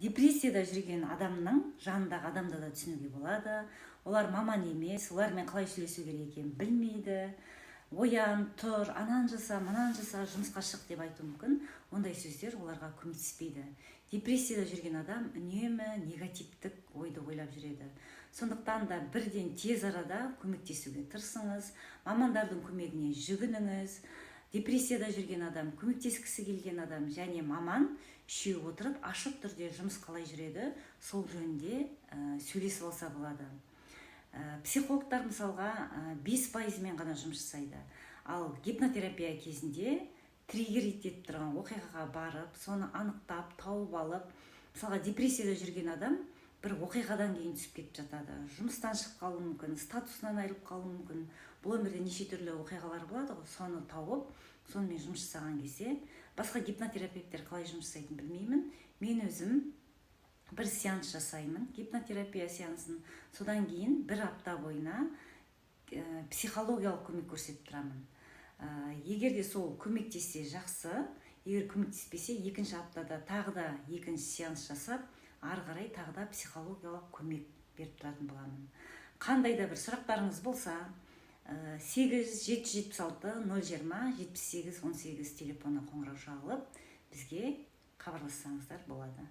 депрессияда жүрген адамның жанындағы адамды да түсінуге болады. Олар маман емес, олармен қалай сөйлесу керек екенін білмейді. Оян, тұр, анан жаса, манан жаса, жұмысқа шық деп айту мүмкін. Ондай сөздер оларға көмектеспейді. Депрессияда жүрген адам үнемі негативтік ойды ойлап жүреді. Сондықтан да бірден тез арада көмектесуге тырысыңыз, мамандардың көмегіне жүгініңіз. Депрессияда жүрген адам, көмектескісі келген адам және маман үшеуі отырып ашық түрде жұмыс қалай жүреді, сол жөнінде сөйлесіп алса болады. Психологтар мысалға 5%-мен ғана жұмыс жасайды. Ал гипнотерапия кезінде триггер етіп тұрған оқиғаға барып, соны анықтап, тауып алып, мысалға депрессияда жүрген адам бір оқиғадан кейін түсіп кетіп жатады. Жұмыстан шығып қалуы мүмкін, статусынан айырылып қалуы мүмкін. Бұл өмірде неше түрлі оқиғалар болады ғой, соны тауып, сонымен жұмыс жасаған кезде, басқа гипнотерапевттер қалай жұмыс жасайтынын білмеймін. Мен өзім бір сеанс жасаймын, гипнотерапия сеансын. Содан кейін бір апта бойына психологиялық көмек көрсетіп тұрамын. Егер де сол көмектессе жақсы, егер көмектеспесе, екінші аптада тағы да екінші сеанс жасап, ары қарай тағы да психологиялық көмек беріп тұратын боламын. Қандай да бір сұрақтарыңыз болса, 8-776-020-78-18 телефонына қоңырау шалып, бізге хабарлассаңыздар болады.